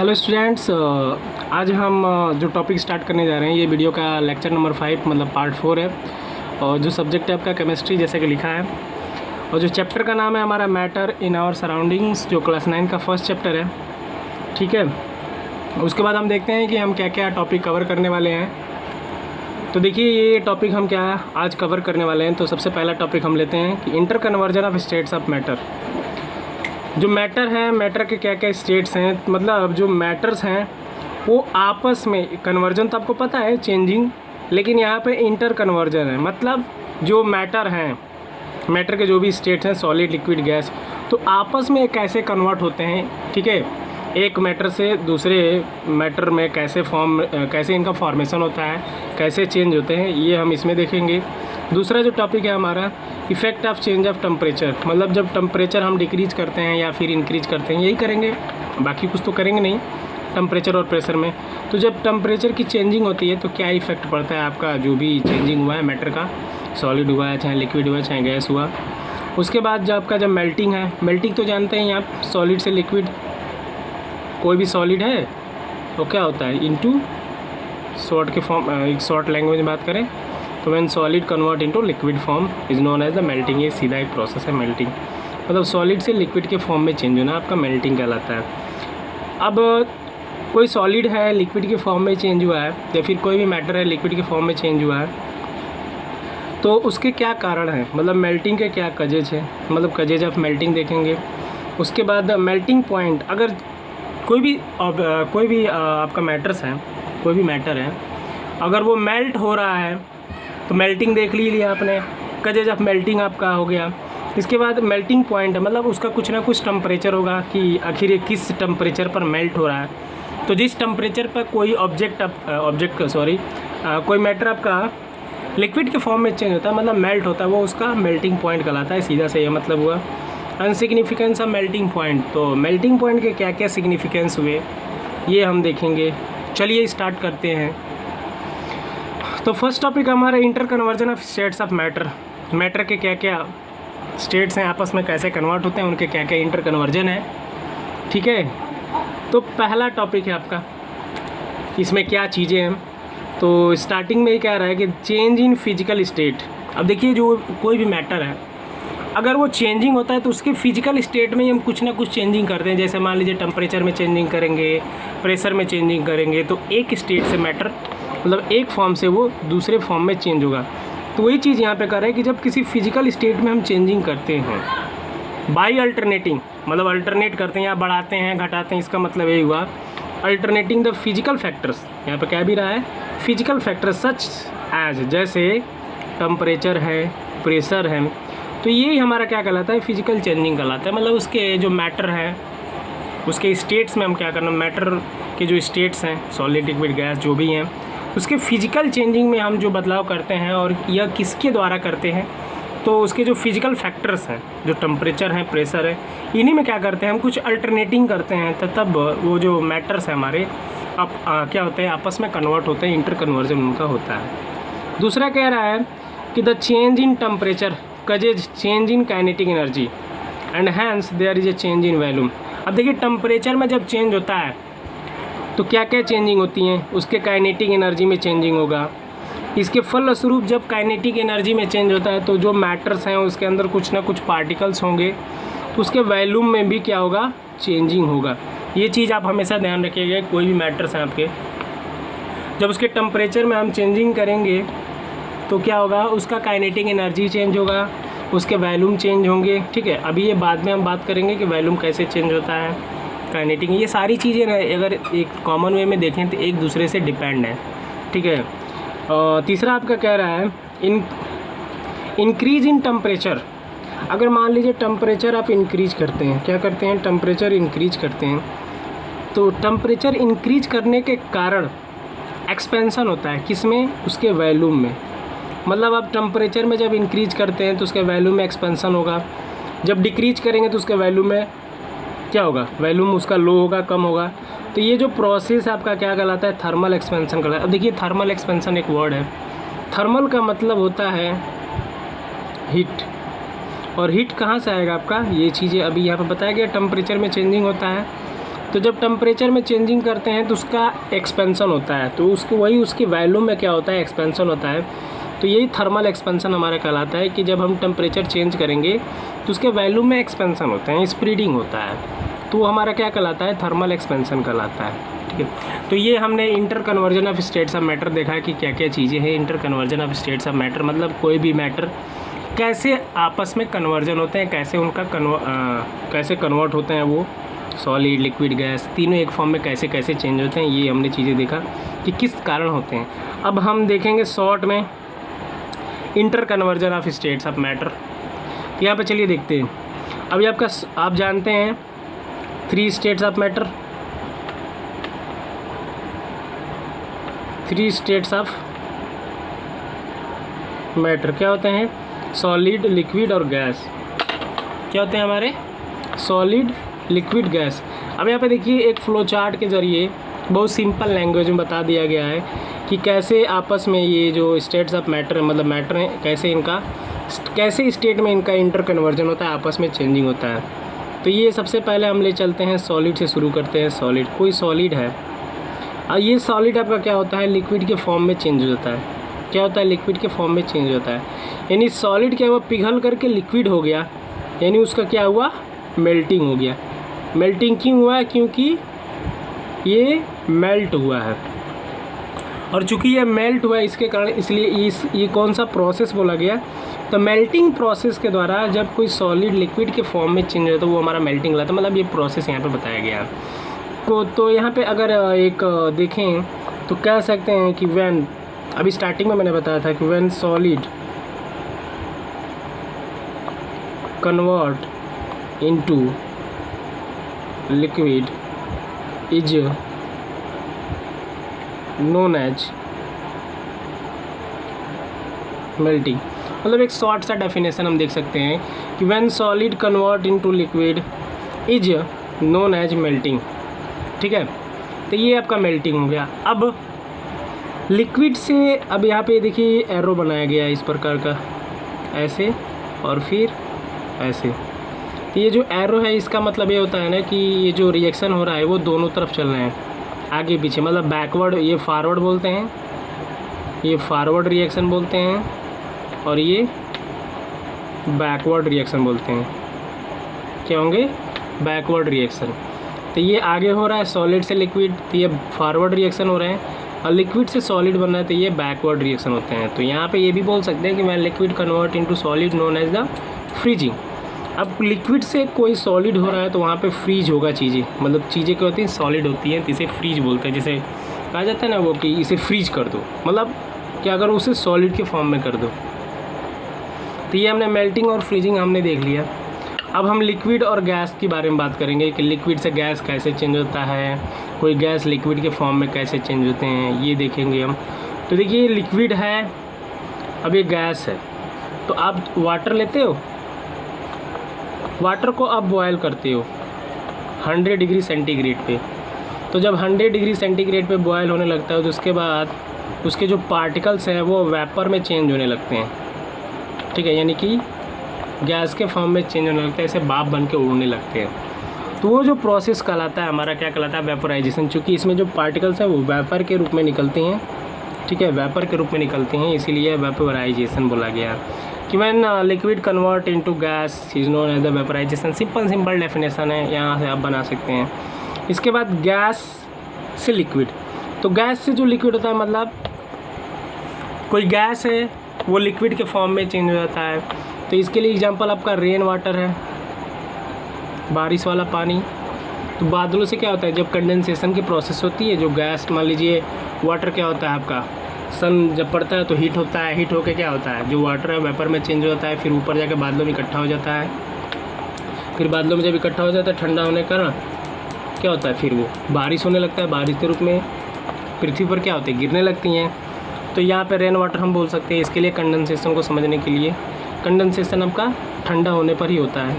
Hello students, आज हम जो टॉपिक स्टार्ट करने जा रहे हैं, ये वीडियो का लेक्चर नंबर 5 मतलब पार्ट 4 है। और जो सब्जेक्ट है आपका केमिस्ट्री, जैसे कि लिखा है। और जो चैप्टर का नाम है हमारा मैटर इन आवर सराउंडिंग्स, जो क्लास 9 का फर्स्ट चैप्टर है। ठीक है, उसके बाद हम देखते हैं कि हम क्या क्या टॉपिक कवर करने वाले हैं। तो देखिए, ये टॉपिक हम क्या आज कवर करने वाले हैं। तो सबसे पहला टॉपिक हम लेते हैं कि inter conversion of states of matter. जो मैटर है, मैटर के क्या क्या स्टेट्स हैं, मतलब जो मैटर्स हैं वो आपस में कन्वर्जन, तो आपको पता है चेंजिंग, लेकिन यहाँ पे इंटर कन्वर्जन है। मतलब जो मैटर हैं, मैटर के जो भी स्टेट्स हैं, सॉलिड, लिक्विड, गैस, तो आपस में कैसे कन्वर्ट होते हैं। ठीक है, एक मैटर से दूसरे मैटर में कैसे इनका फॉर्मेशन होता है, कैसे चेंज होते हैं, ये हम इसमें देखेंगे। दूसरा जो टॉपिक है हमारा effect of change of temperature, मतलब जब टेम्परेचर हम डिक्रीज करते हैं या फिर इंक्रीज करते हैं, यही करेंगे, बाकी कुछ तो करेंगे नहीं टेम्परेचर और प्रेशर में। तो जब टेम्परेचर की चेंजिंग होती है तो क्या इफ़ेक्ट पड़ता है आपका, जो भी चेंजिंग हुआ है मैटर का, सॉलिड हुआ है, चाहे लिक्विड हुआ है, चाहे गैस हुआ। उसके बाद जब आपका जब मेल्टिंग है, मेल्टिंग तो जानते हैं आप, सॉलिड से लिक्विड, कोई भी सॉलिड है तो क्या होता है, इनटू सॉल्ट के फॉर्म, एक शॉर्ट लैंग्वेज में बात करें तो when solid convert into liquid form is known as the melting. ये सीधा एक प्रोसेस है मेल्टिंग, मतलब सॉलिड से लिक्विड के फॉर्म में चेंज होना आपका मेल्टिंग कहलाता है। अब कोई सॉलिड है लिक्विड के फॉर्म में चेंज हुआ है, या फिर कोई भी मैटर है लिक्विड के फॉर्म में चेंज हुआ है, तो उसके क्या कारण हैं, मतलब मेल्टिंग के क्या कजेज है, मतलब कजेज ऑफ मेल्टिंग देखेंगे। उसके बाद मेल्टिंग पॉइंट, अगर कोई भी आपका मैटर्स है, कोई भी मैटर है, अगर वो मेल्ट हो रहा है तो मेल्टिंग देख लिया आपने, कजेज ऑफ मेल्टिंग आपका हो गया। इसके बाद मेल्टिंग पॉइंट है, मतलब उसका कुछ ना कुछ टेम्परेचर होगा कि आखिर ये किस टेम्परेचर पर मेल्ट हो रहा है। तो जिस टेम्परेचर पर कोई कोई मैटर आपका लिक्विड के फॉर्म में चेंज होता है, मतलब मेल्ट होता है, वो उसका मेल्टिंग पॉइंट कहलाता है। सीधा से ये मतलब हुआ। अनसिग्निफिकेंस ऑफ मेल्टिंग पॉइंट, तो मेल्टिंग पॉइंट के क्या क्या सिग्निफिकेंस हुए ये हम देखेंगे। चलिए स्टार्ट करते हैं। तो फर्स्ट टॉपिक हमारा inter conversion of states of matter. Matter के क्या क्या स्टेट्स हैं, आपस में कैसे कन्वर्ट होते हैं, उनके क्या क्या इंटर कन्वर्जन है। ठीक है, तो पहला टॉपिक है आपका, इसमें क्या चीज़ें हैं। तो स्टार्टिंग में ये कह रहा है कि चेंज इन फिजिकल स्टेट। अब देखिए, जो कोई भी मैटर है अगर वो चेंजिंग होता है तो उसके फिजिकल स्टेट में हम कुछ ना कुछ चेंजिंग करते हैं। जैसे मान लीजिए टेम्परेचर में चेंजिंग करेंगे, प्रेशर में चेंजिंग करेंगे, तो एक स्टेट से मैटर, मतलब एक फॉर्म से वो दूसरे फॉर्म में चेंज होगा। तो वही चीज़ यहाँ पे कर रहा है कि जब किसी फिजिकल स्टेट में हम चेंजिंग करते हैं बाई अल्टरनेटिंग, मतलब अल्टरनेट करते हैं या बढ़ाते हैं घटाते हैं, इसका मतलब यही हुआ अल्टरनेटिंग द फिजिकल फैक्टर्स। यहाँ पे क्या भी रहा है, फिजिकल फैक्टर्स सच एज, जैसे टेम्परेचर है, प्रेशर है, तो यही हमारा क्या कहलाता है, फिजिकल चेंजिंग कहलाता है। मतलब उसके जो मैटर है उसके स्टेट्स में हम क्या करना, मैटर के जो स्टेट्स हैं, सॉलिड, लिक्विड, गैस, जो भी हैं, उसके फिजिकल चेंजिंग में हम जो बदलाव करते हैं, और यह किसके द्वारा करते हैं, तो उसके जो फिजिकल फैक्टर्स हैं, जो टेम्परेचर है, प्रेशर है, इन्हीं में क्या करते हैं हम, कुछ अल्टरनेटिंग करते हैं, तो तब वो जो मैटर्स हैं हमारे क्या होते हैं, आपस में कन्वर्ट होते हैं, इंटर कन्वर्जन उनका होता है। दूसरा कह रहा है कि the change in temperature causes change in kinetic energy and hence there is a change in volume. अब देखिए, टेम्परेचर में जब चेंज होता है तो क्या क्या चेंजिंग होती हैं, उसके काइनेटिक एनर्जी में चेंजिंग होगा। इसके फलस्वरूप जब काइनेटिक एनर्जी में चेंज होता है तो जो मैटर्स हैं उसके अंदर कुछ ना कुछ पार्टिकल्स होंगे, तो उसके वॉल्यूम में भी क्या होगा, चेंजिंग होगा। ये चीज़ आप हमेशा ध्यान रखिएगा। कोई भी मैटर्स हैं आपके, जब उसके टेम्परेचर में हम चेंजिंग करेंगे तो क्या होगा, उसका काइनेटिक एनर्जी चेंज होगा, उसके वॉल्यूम चेंज होंगे। ठीक है, अभी ये बाद में हम बात करेंगे कि वॉल्यूम कैसे चेंज होता है, काइनेटिक, ये सारी चीज़ें ना अगर एक कॉमन वे में देखें तो एक दूसरे से डिपेंड है। ठीक है, तीसरा आपका कह रहा है इंक्रीज इन टेम्परेचर। अगर मान लीजिए टेम्परेचर आप इंक्रीज करते हैं, क्या करते हैं, टेम्परेचर इंक्रीज करते हैं, तो टेम्परेचर इंक्रीज करने के कारण एक्सपेंशन होता है, किसमें, उसके वॉल्यूम में। मतलब आप टेम्परेचर में जब इंक्रीज करते हैं तो उसके वैल्यूम में एक्सपेंशन होगा, जब डिक्रीज करेंगे तो उसके वैल्यूम में क्या होगा, वैल्यूम उसका लो होगा, कम होगा। तो ये जो प्रोसेस आपका क्या कहलाता है, थर्मल एक्सपेंशन कहलाता है। अब देखिए, थर्मल एक्सपेंशन एक वर्ड है। थर्मल का मतलब होता है हीट, और हीट कहाँ से आएगा आपका, ये चीज़ें अभी यहाँ पर बताया गया, टेम्परेचर में चेंजिंग होता है तो जब टेम्परेचर में चेंजिंग करते हैं तो उसका एक्सपेंसन होता है, तो उसको वही उसकी वैल्यू में क्या होता है, एक्सपेंसन होता है। तो यही थर्मल एक्सपेंसन हमारा कहलाता है कि जब हम टेम्परेचर चेंज करेंगे तो उसके वैल्यू में एक्सपेंसन होता है, स्प्रीडिंग होता है, तो वो हमारा क्या कहलाता है, थर्मल एक्सपेंसन कहलाता है। ठीक है, तो ये हमने inter conversion of states of matter देखा है कि क्या क्या चीज़ें हैं। Inter conversion of states of matter मतलब कोई भी मैटर कैसे आपस में कन्वर्जन होते हैं, कैसे उनका कैसे कन्वर्ट होते हैं, वो सॉलिड, लिक्विड, गैस तीनों एक फॉर्म में कैसे कैसे चेंज होते हैं, ये हमने चीज़ें देखा कि किस कारण होते हैं। अब हम देखेंगे शॉर्ट में inter conversion of states of matter. तो यहाँ पे चलिए देखते हैं। अभी आप जानते हैं 3 states of matter, 3 states of matter क्या होते हैं, सॉलिड, लिक्विड और गैस। क्या होते हैं हमारे, सॉलिड, लिक्विड, गैस। अब यहाँ पे देखिए एक फ्लो चार्ट के ज़रिए बहुत सिंपल लैंग्वेज में बता दिया गया है कि कैसे आपस में ये जो स्टेट्स ऑफ मैटर मतलब मैटर हैं, कैसे स्टेट में इनका इंटर कन्वर्जन होता है, आपस में चेंजिंग होता है। तो ये सबसे पहले हम ले चलते हैं सॉलिड से शुरू करते हैं। सॉलिड, कोई सॉलिड है और ये सॉलिड आपका क्या होता है, लिक्विड के फॉर्म में चेंज हो जाता है। क्या होता है, लिक्विड के फॉर्म में चेंज होता है, यानी सॉलिड क्या हुआ, पिघल करके लिक्विड हो गया, यानी उसका क्या हुआ, मेल्टिंग हो गया। मेल्टिंग क्यों हुआ है, क्योंकि ये मेल्ट हुआ है, और चूँकि ये मेल्ट हुआ है इसके कारण, इसलिए ये कौन सा प्रोसेस बोला गया, तो मेल्टिंग प्रोसेस के द्वारा जब कोई सॉलिड लिक्विड के फॉर्म में चेंज होता है तो वो हमारा मेल्टिंग होता है, मतलब ये प्रोसेस यहाँ पे बताया गया है। तो यहाँ पे अगर एक देखें तो कह सकते हैं कि व्हेन, अभी स्टार्टिंग में मैंने बताया था कि when solid convert into liquid is known as melting. मतलब एक शॉर्ट सा डेफिनेशन हम देख सकते हैं कि when solid convert into liquid is known as melting. ठीक है, तो ये आपका मेल्टिंग हो गया। अब लिक्विड से, अब यहाँ पे देखिए एरो बनाया गया है इस प्रकार का, ऐसे और फिर ऐसे। तो ये जो एरो है इसका मतलब ये होता है ना कि ये जो रिएक्शन हो रहा है वो दोनों तरफ चल रहे हैं, आगे पीछे, मतलब बैकवर्ड, ये फॉरवर्ड बोलते हैं, ये फॉरवर्ड रिएक्शन बोलते हैं, और ये बैकवर्ड रिएक्शन बोलते हैं। क्या होंगे, बैकवर्ड रिएक्शन। तो ये आगे हो रहा है सॉलिड से लिक्विड, तो ये फॉरवर्ड रिएक्शन हो रहे हैं, और लिक्विड से सॉलिड बन रहा है तो ये बैकवर्ड रिएक्शन होते हैं। तो यहाँ पे ये भी बोल सकते हैं कि when liquid convert into solid known as the freezing. अब लिक्विड से कोई सॉलिड हो रहा है तो वहाँ पे फ्रीज होगा चीज़ें, मतलब चीज़ें क्या होती हैं, सॉलिड होती हैं, तो इसे फ्रीज बोलते हैं। जैसे कहा जाता है ना वो कि इसे फ्रीज कर दो, मतलब क्या करो, उसे सॉलिड के फॉर्म में कर दो। तो ये हमने मेल्टिंग और फ्रीजिंग हमने देख लिया। अब हम लिक्विड और गैस के बारे में बात करेंगे कि लिक्विड से गैस कैसे चेंज होता है, कोई गैस लिक्विड के फॉर्म में कैसे चेंज होते हैं, ये देखेंगे हम। तो देखिए लिक्विड है, अब ये गैस है, तो आप वाटर लेते हो, वाटर को आप बॉयल करते हो 100 डिग्री सेंटीग्रेड पे। तो जब 100 डिग्री सेंटीग्रेड पे बॉयल होने लगता है तो उसके बाद उसके जो पार्टिकल्स हैं वो वेपर में चेंज होने लगते हैं। ठीक है, यानी कि गैस के फॉर्म में चेंज होने लगता है, ऐसे भाप बन के उड़ने लगते हैं। तो वो जो प्रोसेस कहलाता है हमारा, क्या कहलाता है, वेपोराइजेशन। चूँकि इसमें जो पार्टिकल्स हैं वो वेपर के रूप में निकलते हैं। ठीक है, वेपर के रूप में निकलते हैं, इसीलिए वेपोराइजेशन बोला गया कि when liquid convert into gas is known as the vaporisation. Simple definition है, यहाँ से आप बना सकते हैं। इसके बाद गैस से लिक्विड, तो गैस से जो लिक्विड होता है, मतलब कोई गैस है वो लिक्विड के फॉर्म में चेंज हो जाता है। तो इसके लिए एग्जांपल आपका रेन वाटर है, बारिश वाला पानी। तो बादलों से क्या होता है, जब कंडेंसेशन की प्रोसेस होती है, जो गैस, मान लीजिए वाटर क्या होता है आपका, सन जब पड़ता है तो हीट होता है, हीट होके क्या होता है, जो वाटर है वेपर में चेंज होता है, फिर ऊपर जाके बादलों में इकट्ठा हो जाता है। फिर बादलों में जब इकट्ठा हो जाता है ठंडा होने का ना, क्या होता है, फिर वो बारिश होने लगता है, बारिश के रूप में पृथ्वी पर क्या होती है, गिरने लगती हैं। तो यहाँ पे रेन वाटर हम बोल सकते हैं। इसके लिए कंडेंसेशन को समझने के लिए, कंडेंसेशन आपका ठंडा होने पर ही होता है।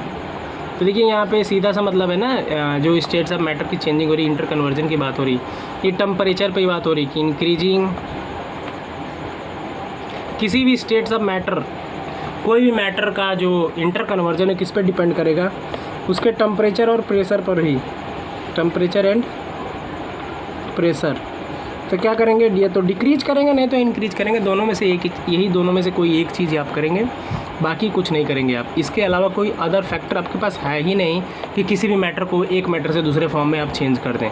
तो देखिए यहाँ पे सीधा सा मतलब है ना, जो स्टेट्स ऑफ मैटर की चेंजिंग हो रही, इंटर कन्वर्जन की बात हो रही, ये टेम्परेचर पे ही बात हो रही कि इंक्रीजिंग किसी भी स्टेट्स ऑफ मैटर, कोई भी मैटर का जो इंटर कन्वर्जन है किस पर डिपेंड करेगा, उसके टेम्परेचर और प्रेशर पर ही। Temperature and pressure. तो क्या करेंगे, या तो डिक्रीज करेंगे नहीं तो इंक्रीज करेंगे, दोनों में से एक, यही दोनों में से कोई एक चीज़ आप करेंगे, बाकी कुछ नहीं करेंगे आप। इसके अलावा कोई अदर फैक्टर आपके पास है ही नहीं कि किसी भी मैटर को एक मैटर से दूसरे फॉर्म में आप चेंज कर दें।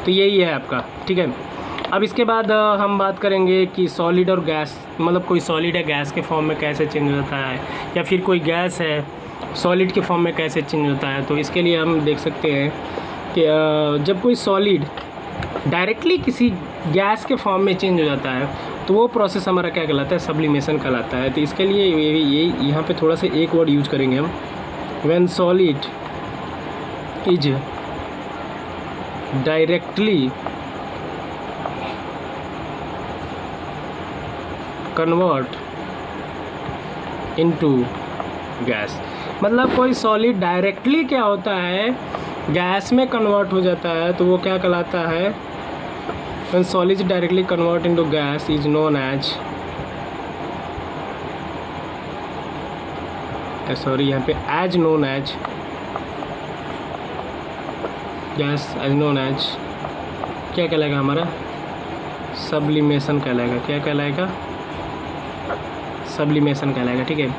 तो यही है आपका, ठीक है। अब इसके बाद हम बात करेंगे कि सॉलिड और गैस, मतलब कोई सॉलिड है गैस के फॉर्म में कैसे चेंज होता है, या फिर कोई गैस है सॉलिड के फॉर्म में कैसे चेंज होता है। तो इसके लिए हम देख सकते हैं कि जब कोई सॉलिड डायरेक्टली किसी गैस के फॉर्म में चेंज हो जाता है तो वो प्रोसेस हमारा क्या कहलाता है, सब्लिमेशन कहलाता है। तो इसके लिए ये यहाँ पे थोड़ा सा एक वर्ड यूज करेंगे हम, when solid is directly convert into gas. मतलब कोई सॉलिड डायरेक्टली क्या होता है, गैस में कन्वर्ट हो जाता है, तो वो क्या कहलाता है, when solid directly convert into gas is known as यहाँ पे as known as gas as known as क्या कहलाएगा हमारा, सब्लिमेशन कहलाएगा। क्या कहलाएगा, सब्लिमेशन कहलाएगा, ठीक है।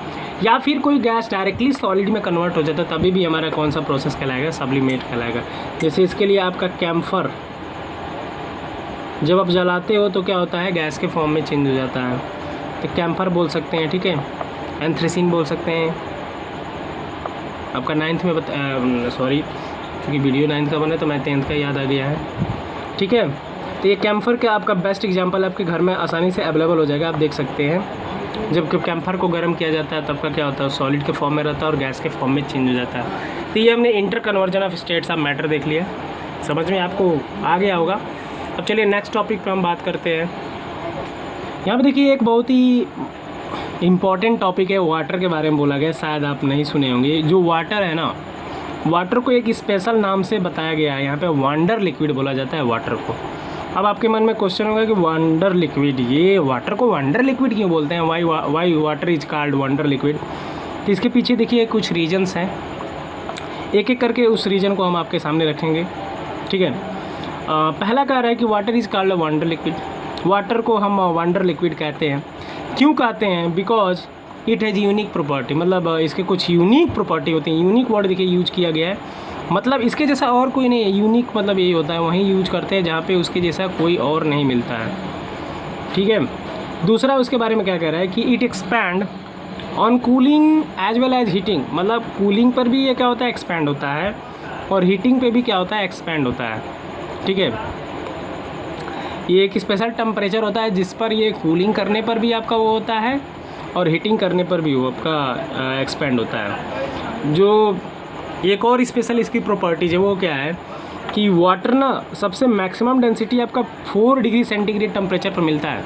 या फिर कोई गैस डायरेक्टली सॉलिड में कन्वर्ट हो जाता है तभी भी हमारा कौन सा प्रोसेस कहलाएगा, सब्लिमेट कहलाएगा। जैसे इसके लिए आपका कैम्फर जब आप जलाते हो तो क्या होता है, गैस के फॉर्म में चेंज हो जाता है, तो कैम्फर बोल सकते हैं, ठीक है। एंथ्रेसिन बोल सकते हैं। आपका 9th में सॉरी क्योंकि वीडियो 9th का बना तो मैं 10th का याद आ गया है, ठीक है। तो ये कैम्फर का आपका बेस्ट एग्जांपल आपके घर में आसानी से अवेलेबल हो जाएगा, आप देख सकते हैं। जब कैम्फर को गर्म किया जाता है तब का क्या होता है, सॉलिड के फॉर्म में रहता है और गैस के फॉर्म में चेंज हो जाता है। तो ये हमने inter conversion of states of matter देख लिया, समझ में आपको आ गया होगा। अब चलिए नेक्स्ट टॉपिक पे हम बात करते हैं। यहाँ पे देखिए एक बहुत ही इम्पॉर्टेंट टॉपिक है, वाटर के बारे में बोला गया, शायद आप नहीं सुने होंगे। जो वाटर है ना, वाटर को एक स्पेशल नाम से बताया गया है, यहाँ पे वंडर लिक्विड बोला जाता है वाटर को। अब आपके मन में क्वेश्चन होगा कि वंडर लिक्विड, ये वाटर को वंडर लिक्विड क्यों बोलते हैं, Y water is called wonder liquid. तो इसके पीछे देखिए कुछ रीजन्स हैं, एक एक करके उस रीजन को हम आपके सामने रखेंगे, ठीक है। पहला कह रहा है कि water is called wonder liquid. Water को हम वंडर लिक्विड कहते हैं, क्यों कहते हैं, because it has unique property, मतलब इसके कुछ यूनिक प्रॉपर्टी होती हैं। यूनिक वर्ड देखिए यूज किया गया है, मतलब इसके जैसा और कोई नहीं है। यूनिक मतलब यही होता है, वहीं यूज करते हैं जहाँ पे उसके जैसा कोई और नहीं मिलता है, ठीक है। दूसरा उसके बारे में क्या कह रहा है कि it expand on cooling as well as heating, मतलब कूलिंग पर भी ये क्या होता है, एक्सपैंड होता है, और हीटिंग पे भी क्या होता है, एक्सपैंड होता है, ठीक है। ये एक स्पेशल टेम्परेचर होता है जिस पर ये कूलिंग करने पर भी आपका वो होता है और हीटिंग करने पर भी वो आपका एक्सपेंड होता है। जो एक और स्पेशल इसकी प्रॉपर्टीज है वो क्या है कि वाटर ना सबसे मैक्सिमम डेंसिटी आपका 4 डिग्री सेंटीग्रेड टेम्परेचर पर मिलता है।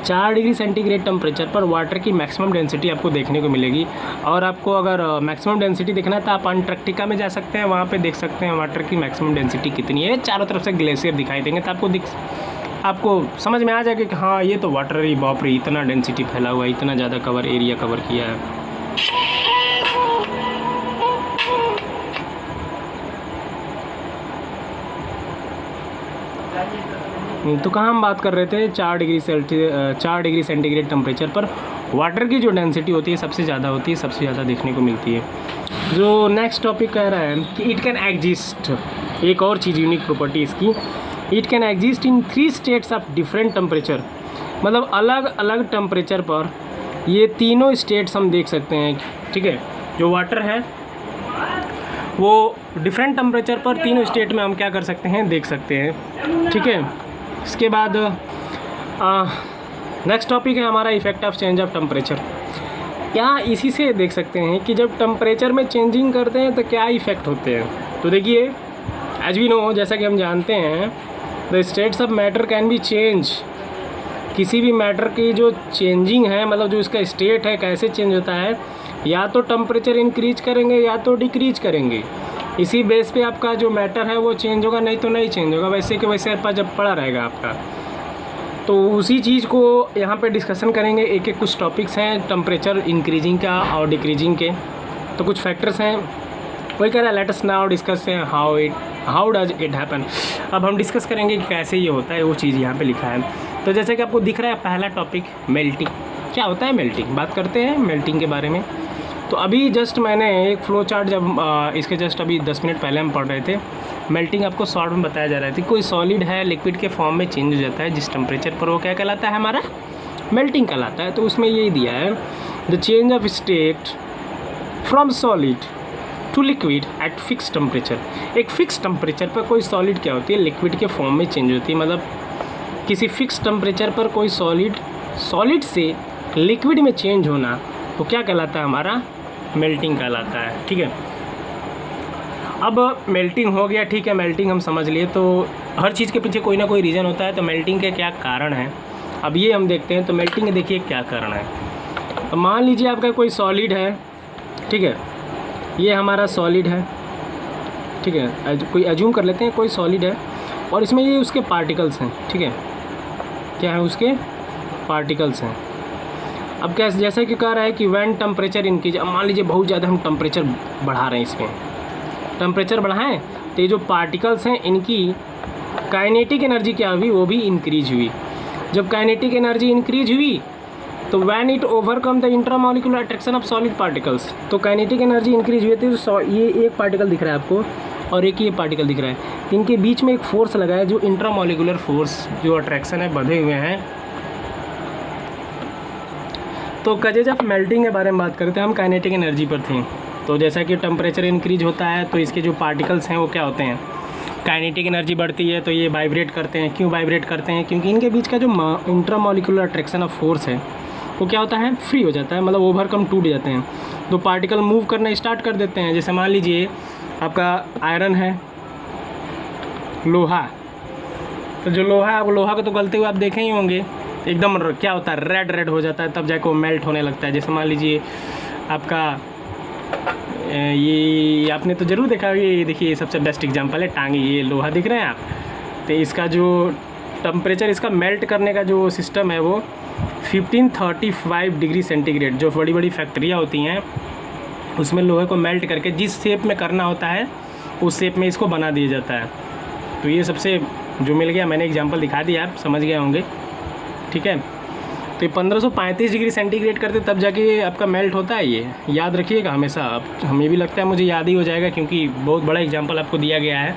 4 डिग्री सेंटीग्रेड टेम्परेचर पर वाटर की मैक्सिमम डेंसिटी आपको देखने को मिलेगी। और आपको अगर मैक्सिमम डेंसिटी देखना है तो आप अंटार्कटिका में जा सकते हैं, वहाँ पे देख सकते हैं वाटर की मैक्सिमम डेंसिटी कितनी है। चारों तरफ से ग्लेशियर दिखाई देंगे तो आपको समझ में आ जाएगा कि हाँ ये तो वाटर ही, बाप रे इतना डेंसिटी फैला हुआ है, इतना ज़्यादा एरिया कवर किया है। तो कहाँ हम बात कर रहे थे, 4 डिग्री सेंटीग्रेड टेम्परेचर पर वाटर की जो डेंसिटी होती है सबसे ज़्यादा होती है, सबसे ज़्यादा देखने को मिलती है। जो नेक्स्ट टॉपिक कह रहा है कि इट कैन एग्जिस्ट, एक और चीज़ यूनिक प्रॉपर्टी इसकी, it can exist in 3 states of different temperature, मतलब अलग अलग टेम्परेचर पर ये तीनों स्टेट्स हम देख सकते हैं, ठीक है। जो वाटर है वो डिफरेंट टेम्परेचर पर तीनों स्टेट में हम क्या कर सकते हैं, देख सकते हैं, ठीक है। इसके बाद नेक्स्ट टॉपिक है हमारा effect of change of temperature. यहाँ इसी से देख सकते हैं कि जब टेम्परेचर में चेंजिंग करते हैं तो क्या इफ़ेक्ट होते हैं। तो देखिए एज वी नो, जैसा कि हम जानते हैं, the states of matter can be change. किसी भी मैटर की जो चेंजिंग है, मतलब जो इसका स्टेट है कैसे चेंज होता है, या तो टेम्परेचर इंक्रीज करेंगे या तो डिक्रीज करेंगे। इसी बेस पे आपका जो मैटर है वो चेंज होगा, नहीं तो नहीं चेंज होगा, वैसे के वैसे आपका जब पड़ा रहेगा आपका। तो उसी चीज़ को यहाँ पे डिस्कशन करेंगे, एक एक कुछ टॉपिक्स हैं टेम्परेचर इंक्रीजिंग का और डिक्रीजिंग के। तो कुछ फैक्टर्स हैं, वही कह रहा है let us now discuss how it how does it happen. अब हम डिस्कस करेंगे कि कैसे ये होता है, वो चीज़ यहाँ पे लिखा है। तो जैसे कि आपको दिख रहा है पहला टॉपिक मेल्टिंग। क्या होता है मेल्टिंग, बात करते हैं मेल्टिंग के बारे में। तो अभी जस्ट मैंने एक फ्लो चार्ट जब इसके जस्ट अभी 10 मिनट पहले हम पढ़ रहे थे, मेल्टिंग आपको शॉर्ट में बताया जा रहा था। कोई सॉलिड है लिक्विड के फॉर्म में चेंज हो जाता है जिस टेम्परेचर पर, वो क्या कहलाता है हमारा मेल्टिंग कहलाता है। तो उसमें यही दिया है the change of state from solid to liquid at fix temperature. एक फिक्स टेम्परेचर पर कोई सॉलिड क्या होती है लिक्विड के फॉर्म में चेंज होती है, मतलब किसी फिक्स टेम्परेचर पर कोई सॉलिड से लिक्विड में चेंज होना तो क्या कहलाता है हमारा मेल्टिंग कहलाता है। ठीक है, अब मेल्टिंग हो गया, ठीक है, मेल्टिंग हम समझ लिए। तो हर चीज़ के पीछे कोई ना कोई रीज़न होता है, तो मेल्टिंग के क्या कारण है अब ये हम देखते हैं। तो मेल्टिंग के देखिए क्या कारण है। तो मान लीजिए आपका कोई सॉलिड है, ठीक है, ये हमारा सॉलिड है, ठीक है, कोई एज्यूम कर लेते हैं कोई सॉलिड है और इसमें ये उसके पार्टिकल्स हैं, ठीक है, क्या है उसके पार्टिकल्स हैं। अब क्या जैसा कि कह रहा है कि व्हेन टेम्परेचर इंक्रीज, अब मान लीजिए बहुत ज़्यादा हम टेम्परेचर बढ़ा रहे हैं, इसमें टेम्परेचर बढ़ाएं तो ये जो पार्टिकल्स हैं इनकी काइनेटिक एनर्जी क्या हुई, वो भी इंक्रीज हुई। जब काइनेटिक एनर्जी इंक्रीज हुई तो when it overcome the intramolecular attraction of solid particles, तो काइनेटिक एनर्जी इंक्रीज हुई थी। तो ये एक पार्टिकल दिख रहा है आपको और एक ये पार्टिकल दिख रहा है, इनके बीच में एक फोर्स लगा है जो इंट्रामॉलिक्यूलर फोर्स, जो अट्रैक्शन है, बंधे हुए हैं। तो कजेज ऑफ मेल्टिंग के बारे में बात करते हैं हम, काइनेटिक एनर्जी पर थे। तो जैसा कि टेम्परेचर इंक्रीज होता है तो इसके जो पार्टिकल्स हैं वो क्या होते हैं, काइनेटिक एनर्जी बढ़ती है तो ये वाइब्रेट करते हैं। क्यों वाइब्रेट करते हैं, क्योंकि इनके बीच का जो इंट्रामॉलिक्यूलर अट्रैक्शन ऑफ फोर्स है वो क्या होता है, फ्री हो जाता है, मतलब ओवरकम टूट जाते हैं। तो पार्टिकल मूव करना स्टार्ट कर देते हैं। जैसे मान लीजिए आपका आयरन है, लोहा, तो जो लोहा है, लोहा को तो गलते हुए आप देखे ही होंगे, एकदम क्या होता है, रेड हो जाता है, तब जाके वो मेल्ट होने लगता है। जैसे मान लीजिए आपका ये आपने तो ज़रूर देखा, ये देखिए सबसे बेस्ट एग्जांपल है टांगे, ये लोहा दिख रहे हैं आप, तो इसका जो टेम्परेचर, इसका मेल्ट करने का जो सिस्टम है वो 1535 डिग्री सेंटीग्रेड, जो बड़ी बड़ी फैक्ट्रियाँ होती हैं उसमें लोहे को मेल्ट करके जिस शेप में करना होता है उस शेप में इसको बना दिया जाता है। तो ये सबसे जो मिल गया, मैंने एग्जांपल दिखा दिया, आप समझ गए होंगे, ठीक है। तो ये 1535 डिग्री सेंटीग्रेड करते तब जाके आपका मेल्ट होता है, ये याद रखिएगा हमेशा। अब हमें भी लगता है मुझे याद ही हो जाएगा क्योंकि बहुत बड़ा एग्जांपल आपको दिया गया है।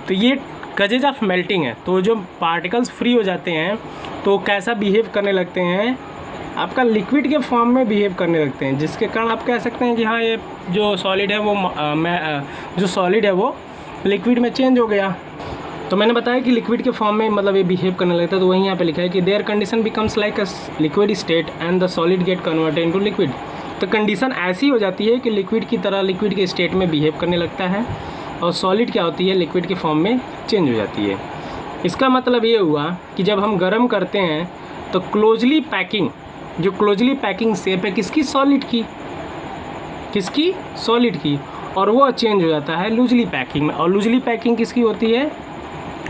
तो ये कजेज ऑफ मेल्टिंग है। तो जो पार्टिकल्स फ्री हो जाते हैं तो कैसा बिहेव करने लगते हैं, आपका लिक्विड के फॉर्म में बिहेव करने लगते हैं, जिसके कारण आप कह सकते हैं कि हाँ ये जो सॉलिड है वो जो सॉलिड है वो लिक्विड में चेंज हो गया। तो मैंने बताया कि लिक्विड के फॉर्म में मतलब ये बिहेव करने लगता है। तो वहीं यहाँ पे लिखा है कि there condition becomes like a liquid state and the solid get converted into liquid. तो कंडीशन ऐसी हो जाती है कि लिक्विड की तरह लिक्विड के स्टेट में बिहेव करने लगता है और सॉलिड क्या होती है, लिक्विड के फॉर्म में चेंज हो जाती है। इसका मतलब ये हुआ कि जब हम गर्म करते हैं तो क्लोजली पैकिंग, जो क्लोजली पैकिंग शेप है किसकी, सॉलिड की, किसकी, सॉलिड की, और वो चेंज हो जाता है लूजली पैकिंग में। और लूजली पैकिंग किसकी होती है,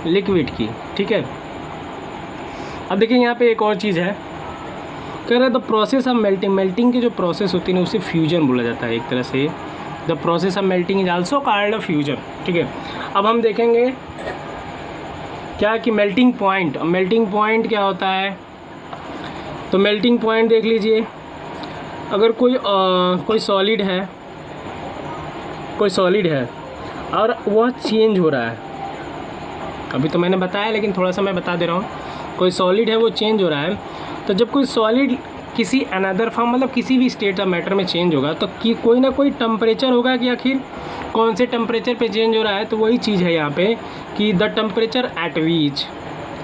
लिक्विड की, ठीक है। अब देखिए यहाँ पे एक और चीज़ है, कह रहे the process of melting, melting की जो प्रोसेस होती है ना उसे फ्यूजन बोला जाता है एक तरह से। The process of melting is also called a fusion, ठीक है। अब हम देखेंगे क्या कि मेल्टिंग पॉइंट क्या होता है। तो मेल्टिंग पॉइंट देख लीजिए, अगर कोई सॉलिड है और वह चेंज हो रहा है, अभी तो मैंने बताया लेकिन थोड़ा सा मैं बता दे रहा हूँ, कोई सॉलिड है वो चेंज हो रहा है, तो जब कोई सॉलिड किसी अनदर फॉर्म मतलब किसी भी स्टेट ऑफ मैटर में चेंज होगा तो कोई ना कोई टेम्परेचर होगा कि आखिर कौन से टेम्परेचर पे चेंज हो रहा है। तो वही चीज़ है यहाँ पे कि द टेम्परेचर एट विच,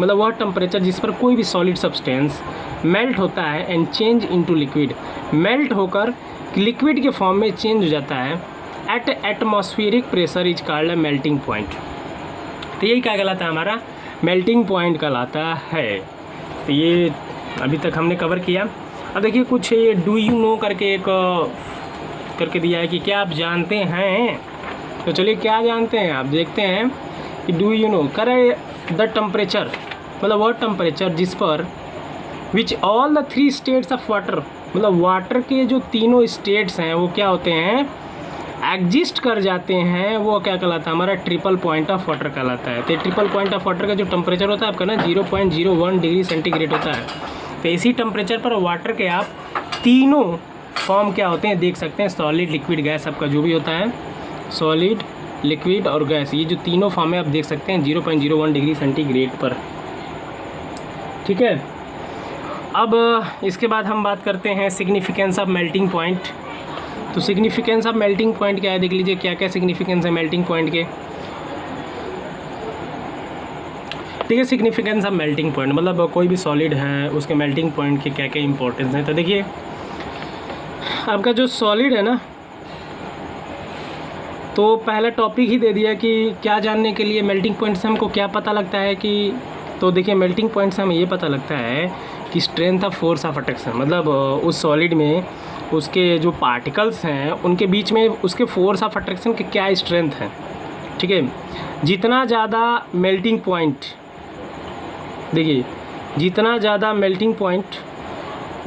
मतलब वह टेम्परेचर जिस पर कोई भी सॉलिड सब्सटेंस मेल्ट होता है and change into liquid, melt होकर लिक्विड के फॉर्म में चेंज हो जाता है at atmospheric pressure is called a melting point. तो यही क्या कहलाता है, हमारा मेल्टिंग पॉइंट कहलाता है। तो ये अभी तक हमने कवर किया। अब देखिए कुछ ये डू यू नो करके एक करके दिया है कि क्या आप जानते हैं। तो चलिए क्या जानते हैं आप देखते हैं कि डू यू नो करे द टेम्परेचर, मतलब वह टेम्परेचर जिस पर which all the 3 states of water, मतलब वाटर के जो तीनों स्टेट्स हैं वो क्या होते हैं, एग्जिस्ट कर जाते हैं वो क्या कहलाता है, हमारा ट्रिपल पॉइंट ऑफ वाटर कहलाता है। तो ट्रिपल पॉइंट ऑफ वाटर का जो टेम्परेचर होता है आपका ना 0.01 डिग्री सेंटीग्रेड होता है। तो इसी टेम्परेचर पर वाटर के आप तीनों फॉर्म क्या होते हैं देख सकते हैं, सॉलिड, लिक्विड, गैस, आपका जो भी होता है सॉलिड, लिक्विड और गैस, ये जो तीनों फॉर्म है आप देख सकते हैं 0.01 डिग्री सेंटीग्रेड पर। ठीक है, अब इसके बाद हम बात करते हैं सिग्निफिकेंस ऑफ मेल्टिंग पॉइंट। तो सिग्निफिकेंस ऑफ मेल्टिंग पॉइंट क्या है, देख लीजिए क्या क्या सिग्निफिकेंस है मेल्टिंग पॉइंट के। ठीक है, सिग्निफिकेंस ऑफ मेल्टिंग पॉइंट मतलब कोई भी सॉलिड है उसके मेल्टिंग पॉइंट के क्या क्या इंपॉर्टेंस है। तो देखिए आपका जो सॉलिड है ना, तो पहला टॉपिक ही दे दिया कि क्या जानने के लिए मेल्टिंग पॉइंट से हमको क्या पता लगता है कि, तो देखिए मेल्टिंग पॉइंट से हमें ये पता लगता है कि strength of force of attraction, मतलब उस सॉलिड में उसके जो पार्टिकल्स हैं उनके बीच में उसके फोर्स ऑफ अट्रैक्शन के क्या स्ट्रेंथ है। ठीक है, जितना ज़्यादा मेल्टिंग पॉइंट, देखिए जितना ज़्यादा मेल्टिंग पॉइंट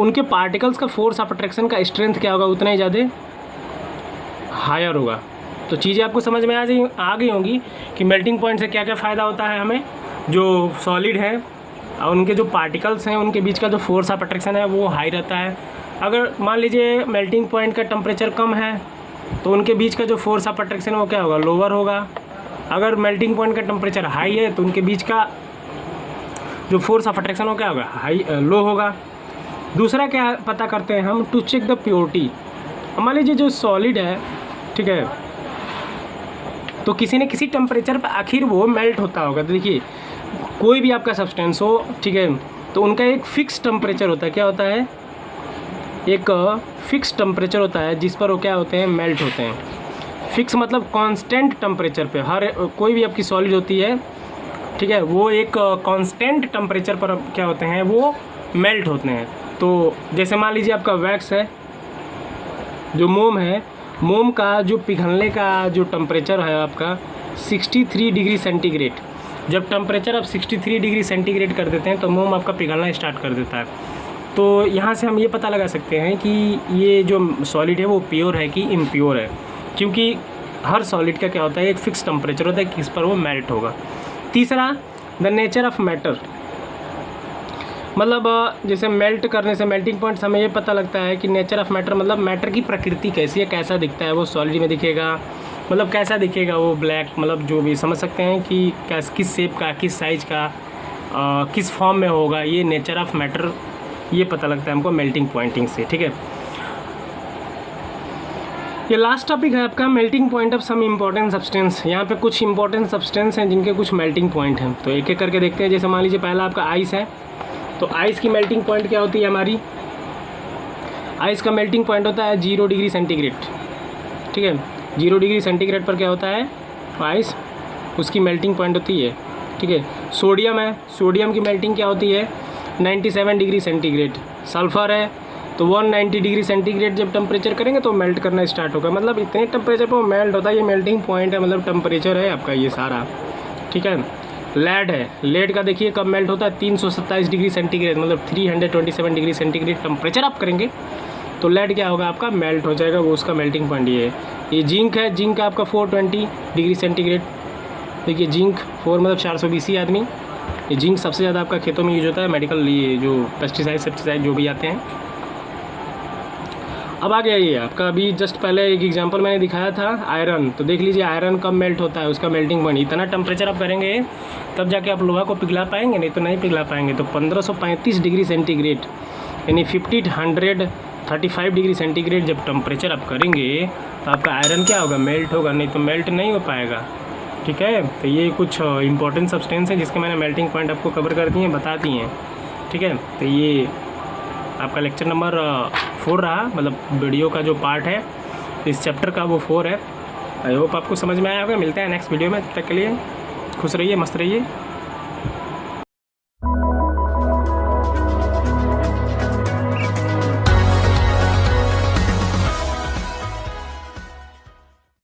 उनके पार्टिकल्स का फोर्स ऑफ अट्रैक्शन का स्ट्रेंथ क्या होगा उतना ही ज़्यादा हायर होगा। तो चीज़ें आपको समझ में आ गई होंगी कि मेल्टिंग पॉइंट से क्या क्या फ़ायदा होता है हमें। जो सॉलिड है और उनके जो पार्टिकल्स हैं उनके बीच का जो फोर्स ऑफ अट्रैक्शन है वो हाई रहता है। अगर मान लीजिए मेल्टिंग पॉइंट का टेम्परेचर कम है तो उनके बीच का जो फोर्स ऑफ अट्रैक्शन है वो क्या होगा, लोअर होगा। अगर मेल्टिंग पॉइंट का टेम्परेचर हाई है तो उनके बीच का जो फोर्स ऑफ अट्रैक्शन वो क्या होगा, लो होगा। दूसरा क्या पता करते हैं हम, टू चेक द प्योरिटी। मान लीजिए जो सॉलिड है, ठीक है, तो किसी न किसी टेम्परेचर पर आखिर वो मेल्ट होता होगा। तो देखिए कोई भी आपका सब्सटेंस हो, ठीक है, तो उनका एक फ़िक्स टेम्परेचर होता है। क्या होता है, एक फ़िक्स टेम्परेचर होता है जिस पर वो क्या होते हैं, मेल्ट होते हैं। फ़िक्स मतलब कांस्टेंट टेम्परेचर पे हर कोई भी आपकी सॉलिड होती है, ठीक है, वो एक कांस्टेंट टेम्परेचर पर क्या होते हैं, वो मेल्ट होते हैं। तो जैसे मान लीजिए आपका वैक्स है, जो मोम है, मोम का जो पिघलने का जो टेम्परेचर है आपका 63 डिग्री सेंटीग्रेड। जब टेम्परेचर आप 63 डिग्री सेंटीग्रेड कर देते हैं तो मोम आपका पिघलना स्टार्ट कर देता है। तो यहाँ से हम ये पता लगा सकते हैं कि ये जो सॉलिड है वो प्योर है कि इम्प्योर है, क्योंकि हर सॉलिड का क्या होता है, एक फ़िक्स टेम्परेचर होता है किस पर वो मेल्ट होगा। तीसरा, द नेचर ऑफ मैटर, मतलब जैसे मेल्ट करने से मेल्टिंग पॉइंट हमें ये पता लगता है कि नेचर ऑफ मैटर मतलब मैटर की प्रकृति कैसी है, कैसा दिखता है वो सॉलिड में दिखेगा, मतलब कैसा दिखेगा वो ब्लैक, मतलब जो भी समझ सकते हैं कि किस शेप का, किस साइज़ का, किस फॉर्म में होगा, ये नेचर ऑफ मैटर ये पता लगता है हमको मेल्टिंग पॉइंटिंग से। ठीक है, ये लास्ट टॉपिक है आपका melting point of some important substance. यहाँ पे कुछ इंपॉर्टेंट सब्सटेंस हैं जिनके कुछ मेल्टिंग पॉइंट हैं, तो एक एक करके देखते हैं। जैसे मान लीजिए पहला आपका आइस है, तो आइस की मेल्टिंग पॉइंट क्या होती है हमारी, आइस का मेल्टिंग पॉइंट होता है 0 डिग्री सेंटीग्रेड। ठीक है, 0 डिग्री सेंटीग्रेड पर क्या होता है आइस, उसकी मेल्टिंग पॉइंट होती है। ठीक है, सोडियम है, सोडियम की मेल्टिंग क्या होती है 97 डिग्री सेंटीग्रेड। सल्फ़र है तो 190 डिग्री सेंटीग्रेड जब टेम्परेचर करेंगे तो मेल्ट करना स्टार्ट होगा, मतलब इतने टेम्परेचर पर मेल्ट होता है। ये मेल्टिंग पॉइंट है, मतलब टेम्परेचर है आपका ये सारा। ठीक है, लेड है, लेड का देखिए कब मेल्ट होता है 327 डिग्री सेंटीग्रेड, मतलब 327 डिग्री सेंटीग्रेड टेम्परेचर आप करेंगे तो लेड क्या होगा आपका मेल्ट हो जाएगा, वो उसका मेल्टिंग पॉइंट ये है। ये जिंक है, जिंक का आपका 420 डिग्री सेंटीग्रेड। देखिए जिंक 4 मतलब 420 आदमी। ये जिंक सबसे ज़्यादा आपका खेतों में यूज होता है, मेडिकल ये जो पेस्टिसाइड जो भी आते हैं। अब आ गया ये आपका, अभी जस्ट पहले एक एग्जांपल मैंने दिखाया था आयरन, तो देख लीजिए आयरन कब मेल्ट होता है, उसका मेल्टिंग पॉइंट। इतना टेम्परेचर आप करेंगे तब जाके आप लोहा को पिघला पाएंगे, नहीं तो नहीं पिघला पाएंगे। तो 1535 डिग्री सेंटीग्रेड यानी 1535 डिग्री सेंटीग्रेड जब टेम्परेचर आप करेंगे तो आपका आयरन क्या होगा, मेल्ट होगा, नहीं तो मेल्ट नहीं हो पाएगा। ठीक है, तो ये कुछ इंपॉर्टेंट सब्सटेंस हैं जिसके मैंने मेल्टिंग पॉइंट आपको कवर कर दिए हैं, बता दिए हैं। ठीक है, तो ये आपका लेक्चर नंबर 4 रहा, मतलब वीडियो का जो पार्ट है इस चैप्टर का वो 4 है। आई होप आपको समझ में आया होगा। मिलते हैं नेक्स्ट वीडियो में, तब तक के लिए खुश रहिए, मस्त रहिए।